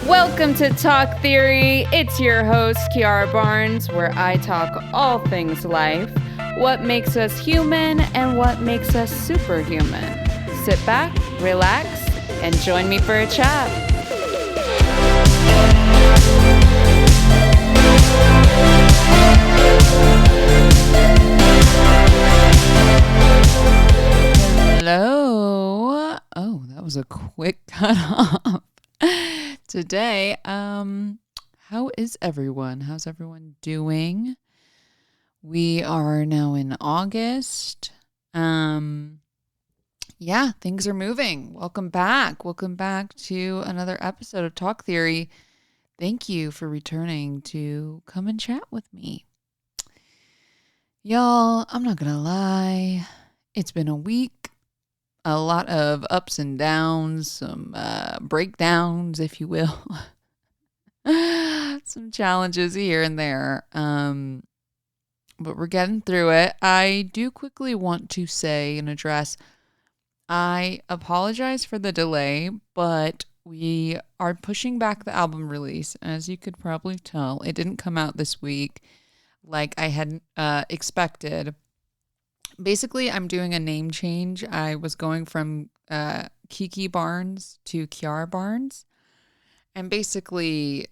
Welcome to Talk Theory. It's your host, Kiara Barnes, where I talk all things life, what makes us human, and what makes us superhuman. Sit back, relax, and join me for a chat. Hello. Oh, that was a quick cut off. Today, how is everyone? How's everyone doing? We are now in August. Yeah, things are moving. Welcome back. Welcome back to another episode of Talk Theory. Thank you for returning to come and chat with me. Y'all, I'm not gonna lie. It's been a week. A lot of ups and downs, some breakdowns, if you will. Some challenges here and there. But we're getting through it. I do quickly want to say and address, I apologize for the delay, but we are pushing back the album release. As you could probably tell, it didn't come out this week like I had expected. Basically, I'm doing a name change. I was going from Kiki Barnes to Kiara Barnes. And basically,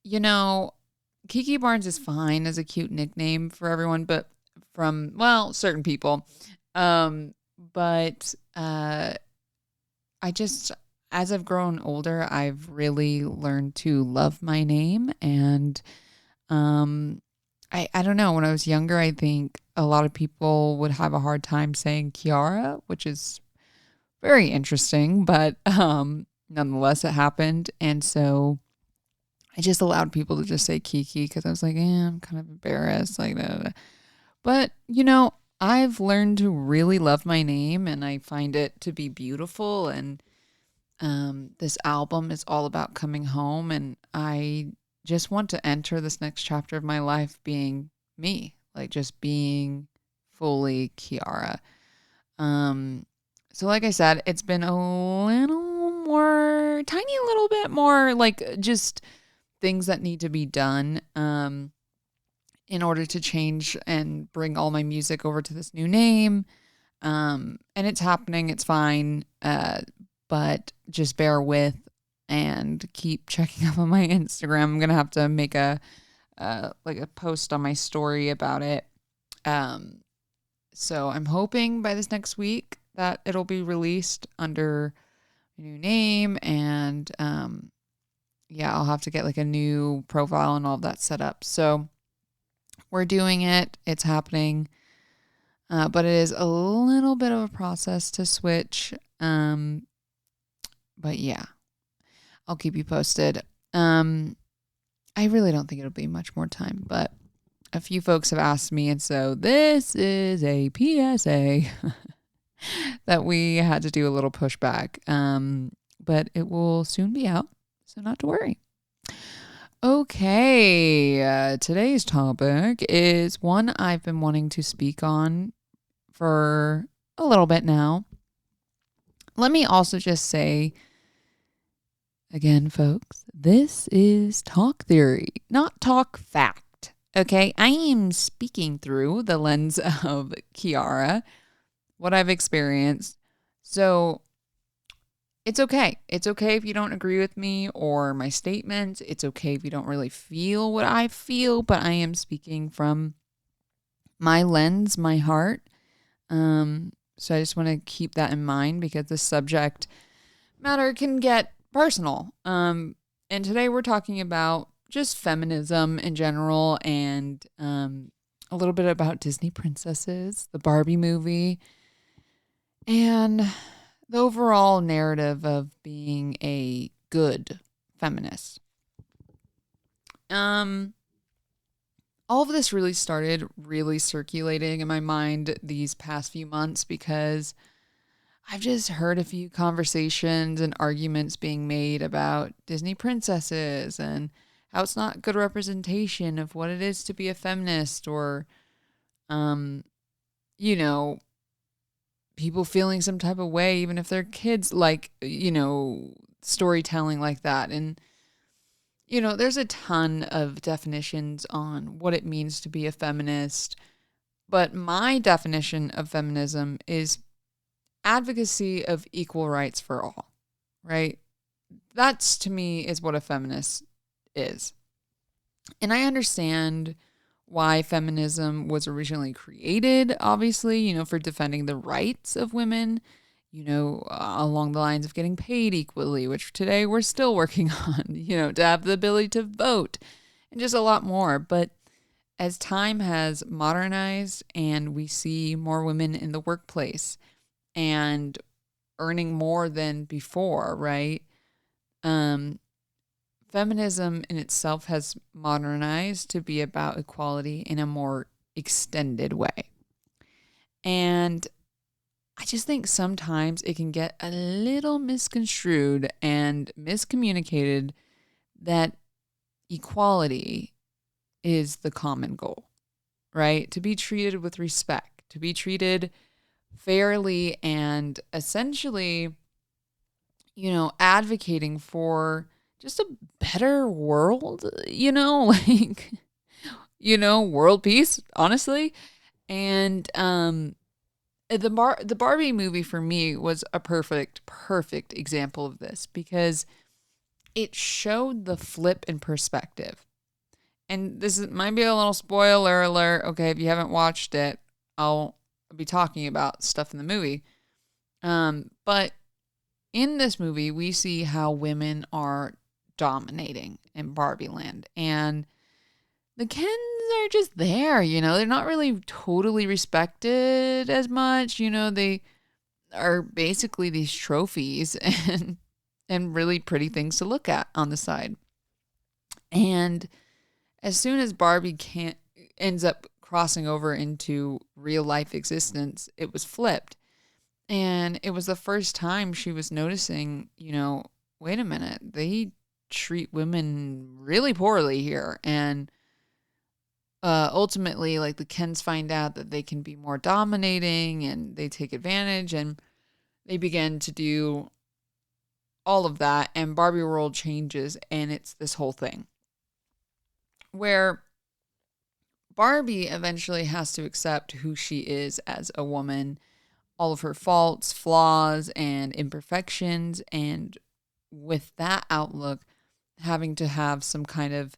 Kiki Barnes is fine as a cute nickname for everyone, but from, certain people. But I just, as I've grown older, I've really learned to love my name. And I don't know. When I was younger, I think a lot of people would have a hard time saying Kiara, which is very interesting, but nonetheless, it happened. And so I just allowed people to just say Kiki because I was like, I'm kind of embarrassed. But, I've learned to really love my name and I find it to be beautiful. And this album is all about coming home. And I just want to enter this next chapter of my life being me, like just being fully Kiara. So like I said, it's been a tiny little bit more like just things that need to be done in order to change and bring all my music over to this new name. And it's happening, it's fine, but just bear with and keep checking up on my Instagram. I'm going to have to make a post on my story about it. So I'm hoping by this next week that it'll be released under a new name and, I'll have to get like a new profile and all of that set up. So we're doing it. It's happening. But it is a little bit of a process to switch. But yeah. I'll keep you posted. I really don't think it'll be much more time, but a few folks have asked me, and so this is a PSA that we had to do a little pushback. But it will soon be out, so not to worry. Okay, today's topic is one I've been wanting to speak on for a little bit now. Let me also just say, again, folks, this is Talk Theory, not Talk Fact, okay? I am speaking through the lens of Kiara, what I've experienced. So it's okay. It's okay if you don't agree with me or my statements. It's okay if you don't really feel what I feel, but I am speaking from my lens, my heart. So I just want to keep that in mind because the subject matter can get personal. And today we're talking about just feminism in general and a little bit about Disney princesses, the Barbie movie, and the overall narrative of being a good feminist. All of this really started circulating in my mind these past few months because I've just heard a few conversations and arguments being made about Disney princesses and how it's not good representation of what it is to be a feminist or, people feeling some type of way, even if they're kids, storytelling like that. And There's a ton of definitions on what it means to be a feminist, but my definition of feminism is advocacy of equal rights for all, right? That's to me is what a feminist is. And I understand why feminism was originally created, obviously, for defending the rights of women, along the lines of getting paid equally, which today we're still working on, to have the ability to vote and just a lot more. But as time has modernized and we see more women in the workplace and earning more than before, right? Feminism in itself has modernized to be about equality in a more extended way. And I just think sometimes it can get a little misconstrued and miscommunicated that equality is the common goal, right? To be treated with respect, to be treated fairly, and essentially, advocating for just a better world, world peace, honestly. And the Barbie movie for me was a perfect example of this because it showed the flip in perspective. And might be a little spoiler alert. Okay, if you haven't watched it, I'll be talking about stuff in the movie. But in this movie, we see how women are dominating in Barbie Land. And the Kens are just there, they're not really totally respected as much. They are basically these trophies and really pretty things to look at on the side. And as soon as Barbie ends up crossing over into real life existence, it was flipped. And it was the first time she was noticing, wait a minute, they treat women really poorly here. And ultimately, like, the Kens find out that they can be more dominating and they take advantage and they begin to do all of that. And Barbie world changes and it's this whole thing where Barbie eventually has to accept who she is as a woman, all of her faults, flaws, and imperfections. And with that outlook, having to have some kind of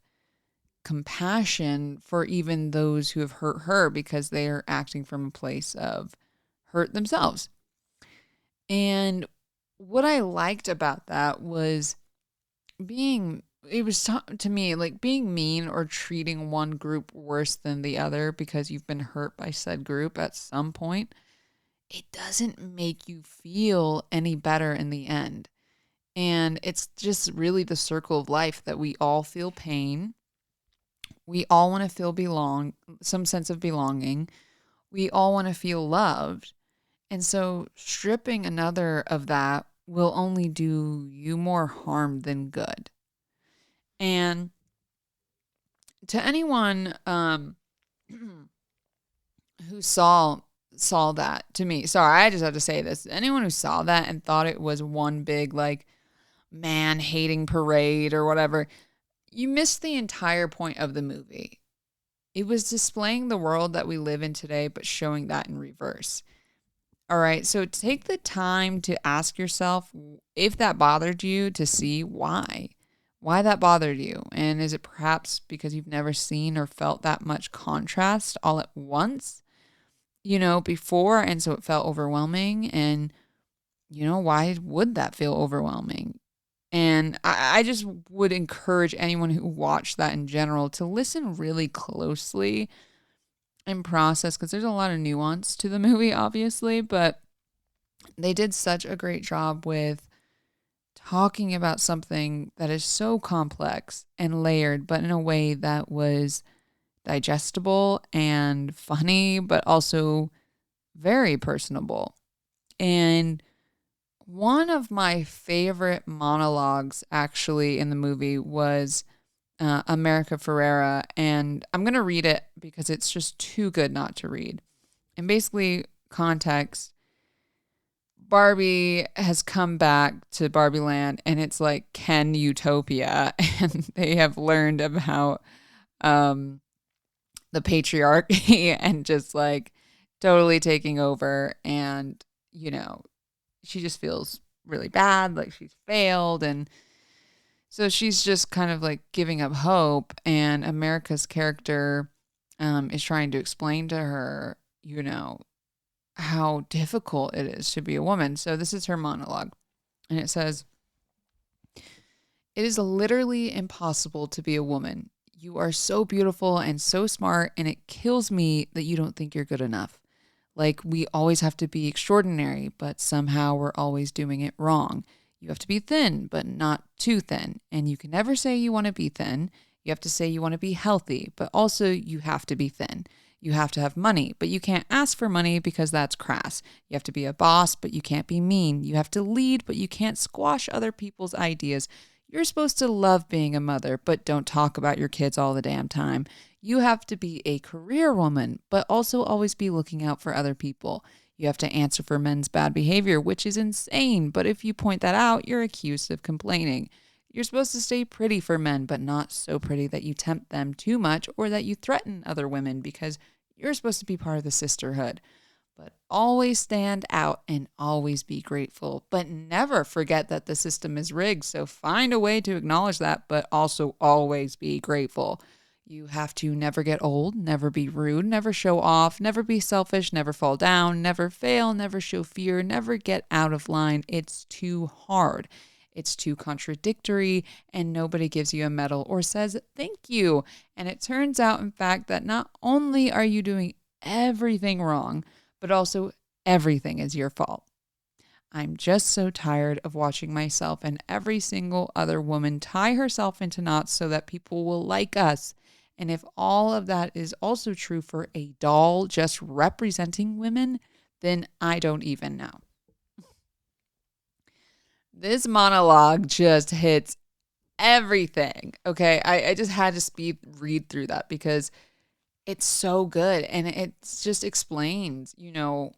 compassion for even those who have hurt her because they are acting from a place of hurt themselves. And what I liked about that was to me like being mean or treating one group worse than the other because you've been hurt by said group at some point. It doesn't make you feel any better in the end. And it's just really the circle of life that we all feel pain. We all want to feel some sense of belonging. We all want to feel loved. And so stripping another of that will only do you more harm than good. And to anyone who saw that, to me, sorry, I just have to say this. Anyone who saw that and thought it was one big, like, man hating parade or whatever, you missed the entire point of the movie. It was displaying the world that we live in today, but showing that in reverse. All right, so take the time to ask yourself if that bothered you, to see why that bothered you. And is it perhaps because you've never seen or felt that much contrast all at once, before, and so it felt overwhelming? And, why would that feel overwhelming? And I just would encourage anyone who watched that in general to listen really closely and process, because there's a lot of nuance to the movie, obviously, but they did such a great job with talking about something that is so complex and layered, but in a way that was digestible and funny, but also very personable. And one of my favorite monologues actually in the movie was America Ferrera, and I'm going to read it because it's just too good not to read. And basically, context, Barbie has come back to Barbie Land, and it's like Ken Utopia, and they have learned about um, the patriarchy and just like totally taking over. And, you know, she just feels really bad, like she's failed. And so she's just kind of like giving up hope. And America's character is trying to explain to her, you know, how difficult it is to be a woman. So this is her monologue. And it says, "It is literally impossible to be a woman. You are so beautiful and so smart, and it kills me that you don't think you're good enough. Like, we always have to be extraordinary, but somehow we're always doing it wrong. You have to be thin, but not too thin. And you can never say you want to be thin. You have to say you want to be healthy, but also you have to be thin. You have to have money, but you can't ask for money because that's crass. You have to be a boss, but you can't be mean. You have to lead, but you can't squash other people's ideas. You're supposed to love being a mother, but don't talk about your kids all the damn time. You have to be a career woman, but also always be looking out for other people. You have to answer for men's bad behavior, which is insane, but if you point that out, you're accused of complaining. You're supposed to stay pretty for men, but not so pretty that you tempt them too much or that you threaten other women because you're supposed to be part of the sisterhood. But always stand out and always be grateful. But never forget that the system is rigged. So find a way to acknowledge that, but also always be grateful. You have to never get old, never be rude, never show off, never be selfish, never fall down, never fail, never show fear, never get out of line. It's too hard. It's too contradictory, and nobody gives you a medal or says thank you. And it turns out, in fact, that not only are you doing everything wrong, but also everything is your fault. I'm just so tired of watching myself and every single other woman tie herself into knots so that people will like us. And if all of that is also true for a doll just representing women, then I don't even know." This monologue just hits everything. Okay. I just had to read through that because it's so good. And it just explains, you know,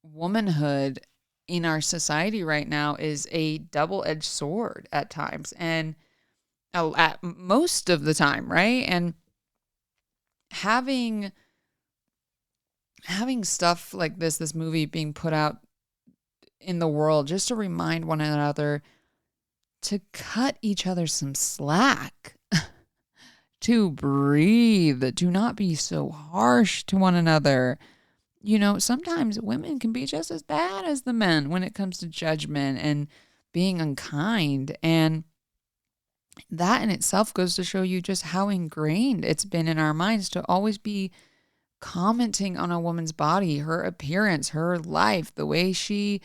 womanhood in our society right now is a double-edged sword at times. And at most of the time, right? And having stuff like this movie being put out in the world just to remind one another to cut each other some slack, to breathe, to not be so harsh to one another. You know, sometimes women can be just as bad as the men when it comes to judgment and being unkind. And that in itself goes to show you just how ingrained it's been in our minds to always be commenting on a woman's body, her appearance, her life, the way she,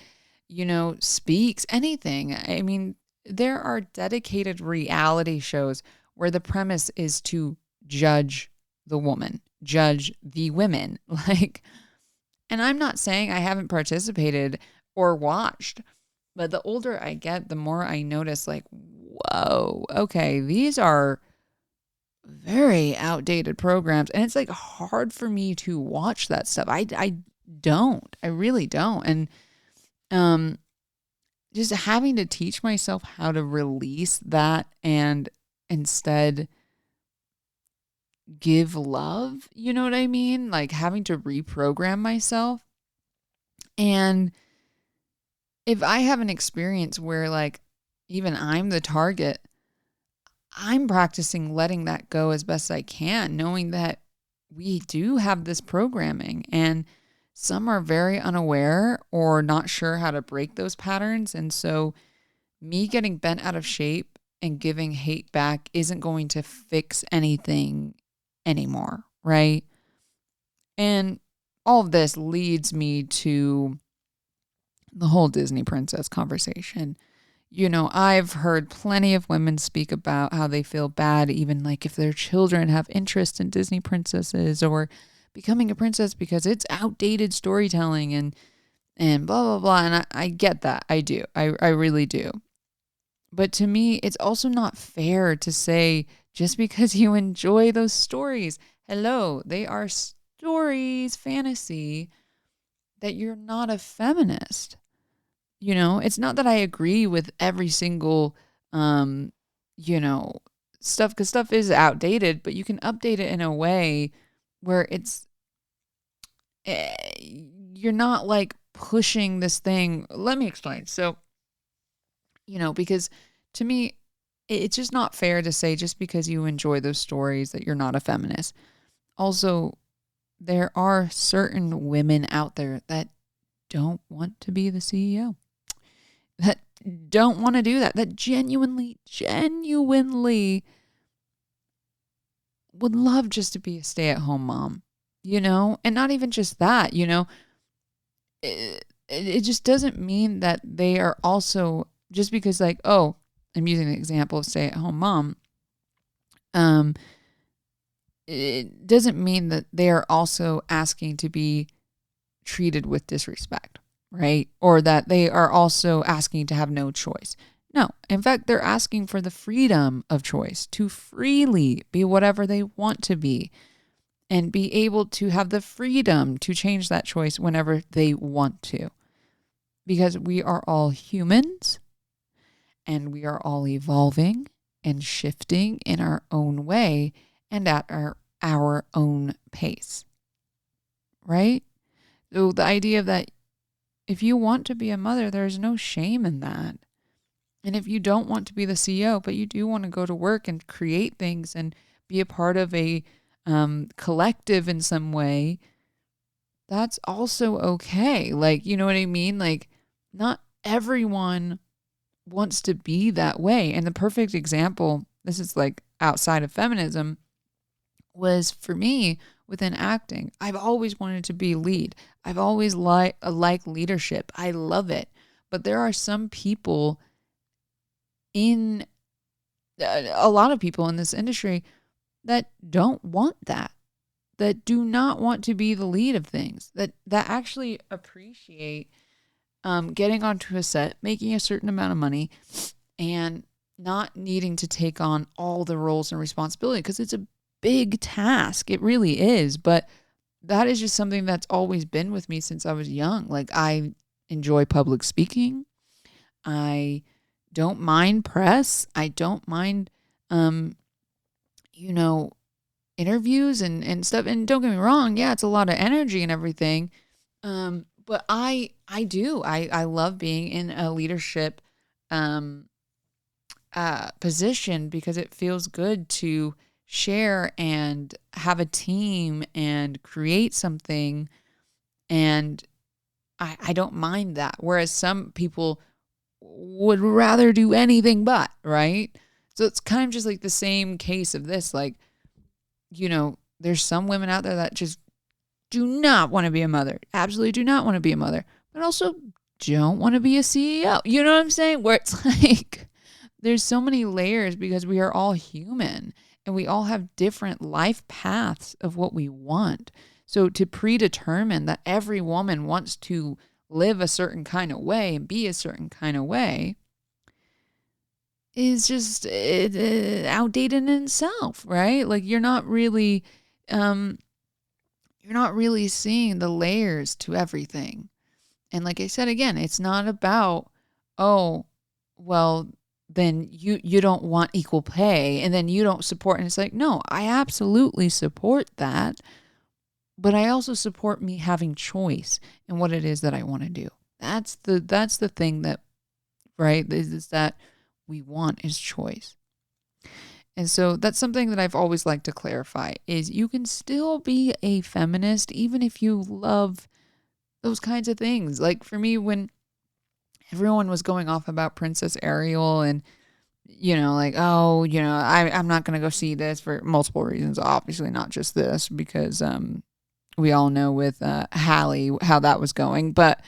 you know, speaks, anything. I mean, there are dedicated reality shows where the premise is to judge the woman, judge the women. Like, and I'm not saying I haven't participated or watched, but the older I get, the more I notice, like, whoa, okay, these are very outdated programs. And it's like hard for me to watch that stuff. I don't. I really don't. And um, just having to teach myself how to release that and instead give love, you know what I mean? Like having to reprogram myself. And if I have an experience where like even I'm the target, I'm practicing letting that go as best I can, knowing that we do have this programming and some are very unaware or not sure how to break those patterns. And so me getting bent out of shape and giving hate back isn't going to fix anything anymore, right? And all of this leads me to the whole Disney princess conversation. You know, I've heard plenty of women speak about how they feel bad, even like if their children have interest in Disney princesses or becoming a princess because it's outdated storytelling and blah, blah, blah. And I get that. I do. I really do. But to me, it's also not fair to say just because you enjoy those stories, hello, they are stories, fantasy, that you're not a feminist. It's not that I agree with every single, um, you know, stuff, because stuff is outdated, but you can update it in a way where you're not like pushing this thing. Let me explain. So, because to me, it's just not fair to say just because you enjoy those stories that you're not a feminist. Also, there are certain women out there that don't want to be the CEO, that don't want to do that, that genuinely would love just to be a stay-at-home mom, and not even just that, it just doesn't mean that they are also, just because like, oh, I'm using the example of stay-at-home mom, it doesn't mean that they are also asking to be treated with disrespect, right? Or that they are also asking to have no choice. No, in fact, they're asking for the freedom of choice to freely be whatever they want to be and be able to have the freedom to change that choice whenever they want to. Because we are all humans and we are all evolving and shifting in our own way and at our own pace, right? So the idea that if you want to be a mother, there's no shame in that. And if you don't want to be the CEO, but you do want to go to work and create things and be a part of a collective in some way, that's also okay. Like, you know what I mean? Like, not everyone wants to be that way. And the perfect example, this is like outside of feminism, was for me within acting. I've always wanted to be lead. I've always liked leadership. I love it. But there are some people a lot of people in this industry that don't want that do not want to be the lead of things, that actually appreciate getting onto a set, making a certain amount of money, and not needing to take on all the roles and responsibility, because it's a big task. It really is. But that is just something that's always been with me since I was young. Like, I enjoy public speaking. I don't mind press. I don't mind, interviews and stuff. And don't get me wrong. Yeah, it's a lot of energy and everything. But I do. I love being in a leadership position, because it feels good to share and have a team and create something. And I don't mind that. Whereas some people would rather do anything but, right? So it's kind of just like the same case of this. Like, there's some women out there that just do not want to be a mother, absolutely do not want to be a mother, but also don't want to be a CEO. You know what I'm saying? Where it's like, there's so many layers, because we are all human and we all have different life paths of what we want. So to predetermine that every woman wants to live a certain kind of way and be a certain kind of way is just outdated in itself, right? Like, you're not really seeing the layers to everything. And like I said, again, it's not about, oh, well, then you don't want equal pay and then you don't support. And it's like, no, I absolutely support that. But I also support me having choice in what it is that I want to do. That's the thing that, right, is that we want is choice. And so that's something that I've always liked to clarify, is you can still be a feminist even if you love those kinds of things. Like, for me, when everyone was going off about Princess Ariel and, like, oh, I'm not going to go see this for multiple reasons. Obviously not just this, because we all know with Hallie how that was going. But,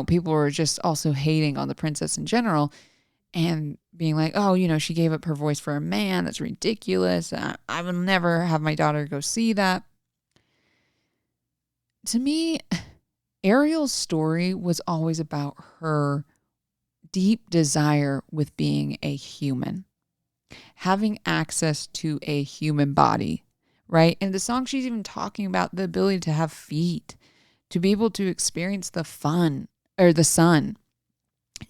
people were just also hating on the princess in general and being like, oh, she gave up her voice for a man. That's ridiculous. I will never have my daughter go see that. To me, Ariel's story was always about her deep desire with being a human, having access to a human body, right? And the song, she's even talking about the ability to have feet, to be able to experience the fun or the sun,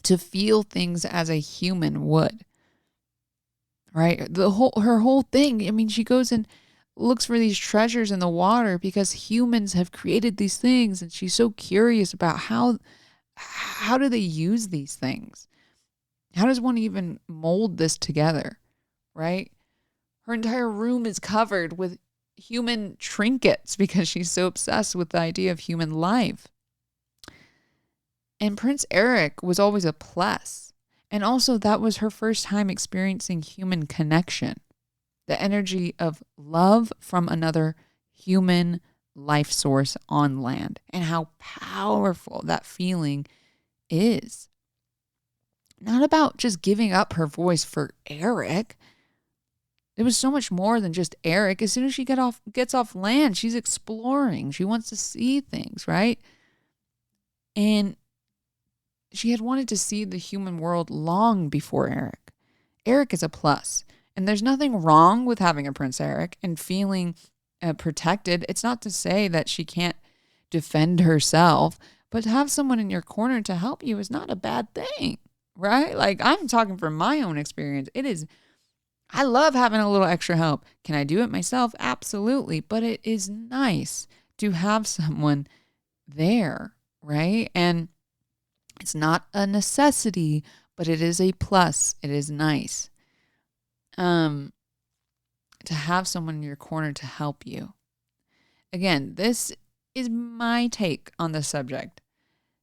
to feel things as a human would, right? Her whole thing, I mean, she goes and looks for these treasures in the water because humans have created these things, and she's so curious about how do they use these things? How does one even mold this together, right? Her entire room is covered with human trinkets because she's so obsessed with the idea of human life. And Prince Eric was always a plus. And also, that was her first time experiencing human connection, the energy of love from another human life source on land, and how powerful that feeling is. Not about just giving up her voice for Eric. It was so much more than just Eric. As soon as she gets off land, she's exploring. She wants to see things, right? And she had wanted to see the human world long before Eric. Eric is a plus. And there's nothing wrong with having a Prince Eric and feeling protected. It's not to say that she can't defend herself, but to have someone in your corner to help you is not a bad thing, right? Like, I'm talking from my own experience. It is, I love having a little extra help. Can I do it myself? Absolutely. But it is nice to have someone there, right? And it's not a necessity, but it is a plus. It is nice to have someone in your corner to help you. Again, this is my take on the subject.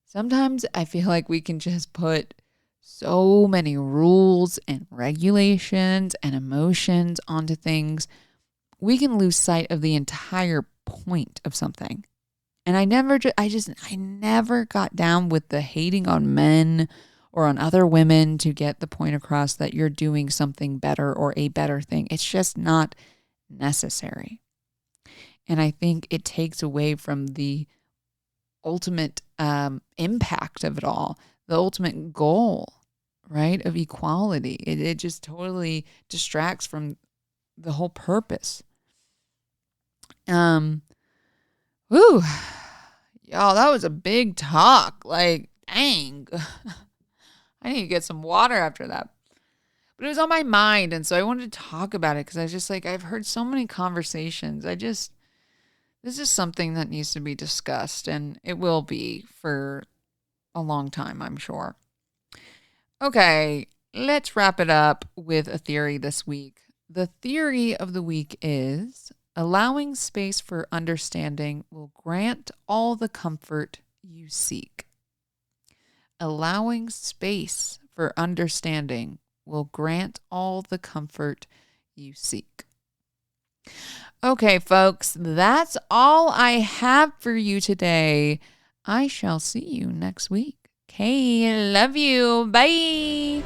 Sometimes I feel like we can just put so many rules and regulations and emotions onto things. We can lose sight of the entire point of something. And I never got down with the hating on men or on other women to get the point across that you're doing something better or a better thing. It's just not necessary. And I think it takes away from the ultimate impact of it all, the ultimate goal, right, of equality. It just totally distracts from the whole purpose. Woo, y'all, that was a big talk. Like, dang, I need to get some water after that. But it was on my mind, and so I wanted to talk about it because I was just like, I've heard so many conversations. This is something that needs to be discussed, and it will be for a long time, I'm sure. Okay, let's wrap it up with a theory this week. The theory of the week is allowing space for understanding will grant all the comfort you seek. Allowing space for understanding will grant all the comfort you seek. Okay, folks, that's all I have for you today. I shall see you next week. Okay, love you. Bye.